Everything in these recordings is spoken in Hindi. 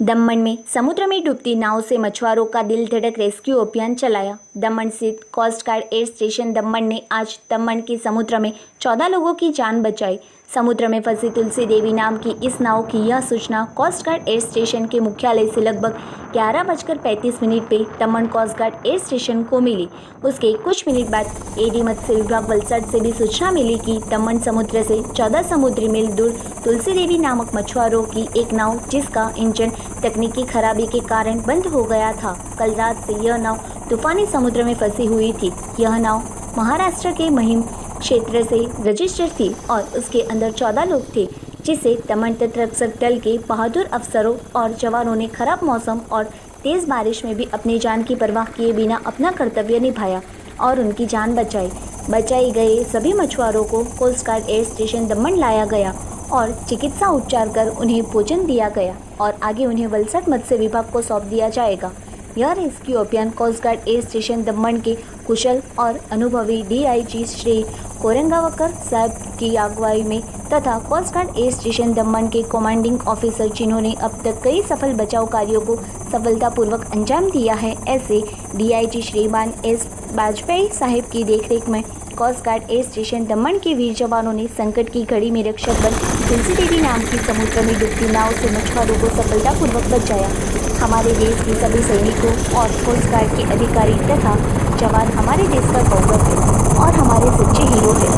दमन में समुद्र में डूबती नाव से मछुआरों का दिल धड़क रेस्क्यू अभियान चलाया। दमन स्थित कोस्ट गार्ड एयर स्टेशन दमन ने आज दमन के समुद्र में 14 लोगों की जान बचाई। समुद्र में फंसी तुलसी देवी नाम की इस नाव की यह सूचना कोस्ट गार्ड एयर स्टेशन के मुख्यालय से लगभग 11:35 पे दमन कोस्ट गार्ड एयर स्टेशन को मिली। उसके कुछ मिनट बाद एडी मत्स्य विभाग वलसाड से भी सूचना मिली कि दमन समुद्र से 14 समुद्री मील दूर तुलसी देवी नामक मछुआरों की एक नाव, जिसका इंजन तकनीकी खराबी के कारण बंद हो गया था, कल रात से यह नाव तूफानी समुद्र में फंसी हुई थी। यह नाव महाराष्ट्र के महिम क्षेत्र से रजिस्टर्ड थी और उसके अंदर 14 लोग थे, जिसे दमन तटरक्षक दल के बहादुर अफसरों और जवानों ने खराब मौसम और तेज बारिश में भी अपनी जान की परवाह किए बिना अपना कर्तव्य निभाया और उनकी जान बचाई। बचाए गए सभी मछुआरों को कोस्ट गार्ड एयर स्टेशन दमन लाया गया और चिकित्सा उपचार कर उन्हें भोजन दिया गया और आगे उन्हें वलसाड मत्स्य विभाग को सौंप दिया जाएगा। यह रेस्क्यू अभियान कोस्ट गार्ड एयर स्टेशन दमन के कुशल और अनुभवी डीआईजी श्री कोरंगावकर साहब की अगुवाई में तथा कोस्ट गार्ड एयर स्टेशन दमन के कमांडिंग ऑफिसर, जिन्होंने अब तक कई सफल बचाव कार्यों को सफलतापूर्वक अंजाम दिया है, ऐसे डीआईजी श्रीमान एस वाजपेयी साहब की देखरेख में कोस्ट गार्ड एयर स्टेशन दमन के वीर जवानों ने संकट की घड़ी में रक्षक बन तुलसी देवी नाम की समुद्र में डूबती नाव से मछुआरों को सफलतापूर्वक बचाया। हमारे देश के सभी सैनिकों और कोस्ट गार्ड के अधिकारी तथा जवान हमारे देश का गौरव है और हमारे सच्चे हीरो हैं,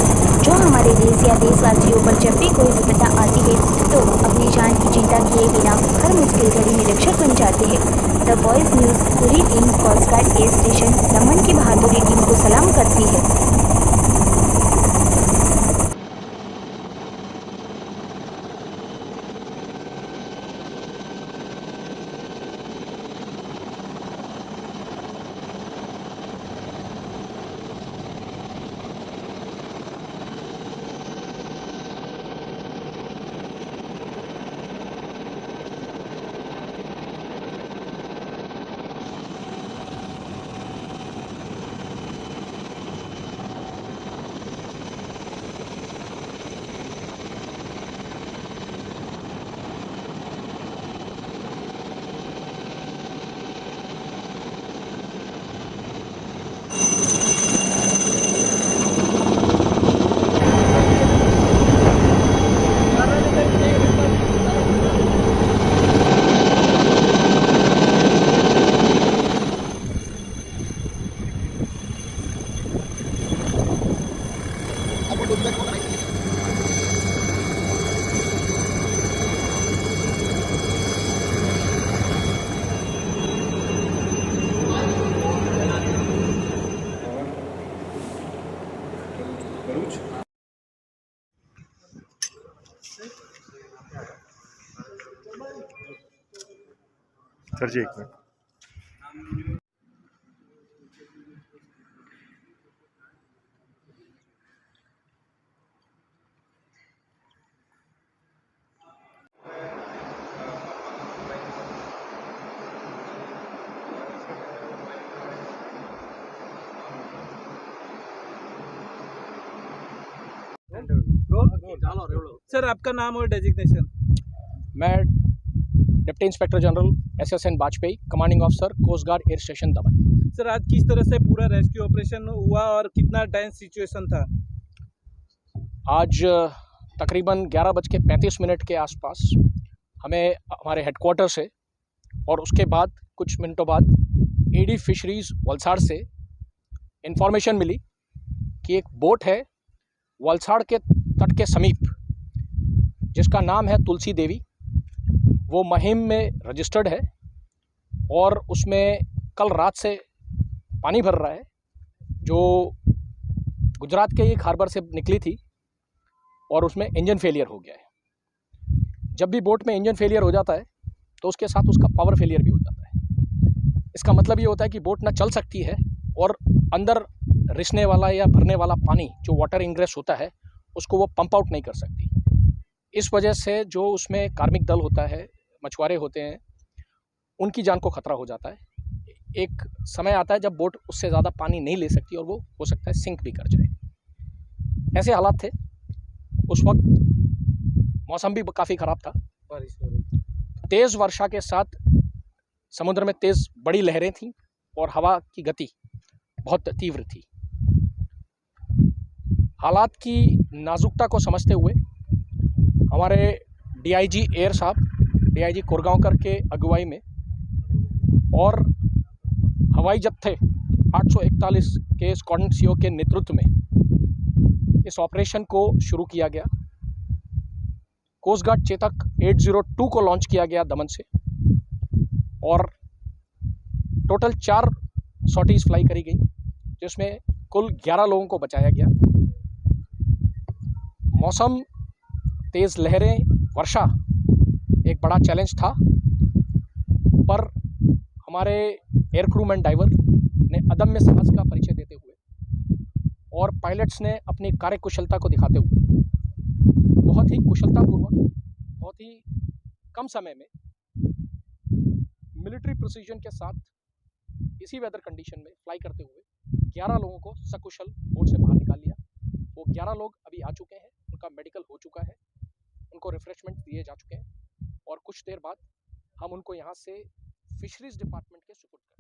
जो हमारे देश या देशवासियों पर जब भी कोई विपदा आती है तो अपनी जान की चिंता किए बिना हर मुश्किल घड़ी में रक्षक बन जाते हैं। द वॉइस न्यूज़ पूरी team coast guard air station Daman की बहादुरी टीम को सलाम करती है। सर जी, एक मिनट। सर, आपका नाम और डेजिग्नेशन? मैं deputy inspector general SSN Vajpayee, commanding officer coast guard air station Daman. Sir, आज किस तरह से पूरा रेस्क्यू ऑपरेशन हुआ और कितना टेंस सिचुएशन था? आज तकरीबन 11:35 के आसपास हमें हमारे हेडक्वार्टर से और उसके बाद कुछ मिनटों बाद एडी फिशरीज वलसाड से इंफॉर्मेशन मिली कि एक बोट है वलसाड के तट के समीप, जिसका नाम है तुलसी देवी। वो महिम में रजिस्टर्ड है और उसमें कल रात से पानी भर रहा है, जो गुजरात के एक हार्बर से निकली थी और उसमें इंजन फेलियर हो गया है। जब भी बोट में इंजन फेलियर हो जाता है तो उसके साथ उसका पावर फेलियर भी हो जाता है। इसका मतलब ये होता है कि बोट ना चल सकती है और अंदर रिसने वाला या भरने वाला पानी, जो वाटर इंग्रेस होता है, उसको वो पंप आउट नहीं कर सकती। इस वजह से जो उसमें कार्मिक दल होता है, मछुआरे होते हैं, उनकी जान को खतरा हो जाता है। एक समय आता है जब बोट उससे ज़्यादा पानी नहीं ले सकती और वो हो सकता है सिंक भी कर जाए। ऐसे हालात थे। उस वक्त मौसम भी काफ़ी ख़राब था, बारिश हो रही थी। तेज़ वर्षा के साथ समुद्र में तेज़ बड़ी लहरें थीं और हवा की गति बहुत तीव्र थी। हालात की नाजुकता को समझते हुए हमारे डीआईजी एयर साहब, डीआईजी कोरगांवकर के अगुवाई में और हवाई जत्थे 841 के स्क्वाड्रन सीओ के नेतृत्व में इस ऑपरेशन को शुरू किया गया। कोस्ट गार्ड चेतक 802 को लॉन्च किया गया दमन से और टोटल 4 सॉर्टीज फ्लाई करी गई, जिसमें कुल 11 लोगों को बचाया गया। मौसम, तेज़ लहरें, वर्षा एक बड़ा चैलेंज था, पर हमारे एयर क्रूम एंड डाइवर ने अदम्य साहस का परिचय देते हुए और पायलट्स ने अपनी कार्यकुशलता को दिखाते हुए बहुत ही कुशलतापूर्वक, बहुत ही कम समय में मिलिट्री प्रिसीजन के साथ इसी वेदर कंडीशन में फ्लाई करते हुए 11 लोगों को सकुशल बोट से बाहर निकाल लिया। वो 11 लोग अभी आ चुके हैं, उनका मेडिकल हो चुका है, उनको रिफ्रेशमेंट दिए जा चुके हैं और कुछ देर बाद हम उनको यहाँ से फिशरीज डिपार्टमेंट के सुपुर्द करेंगे।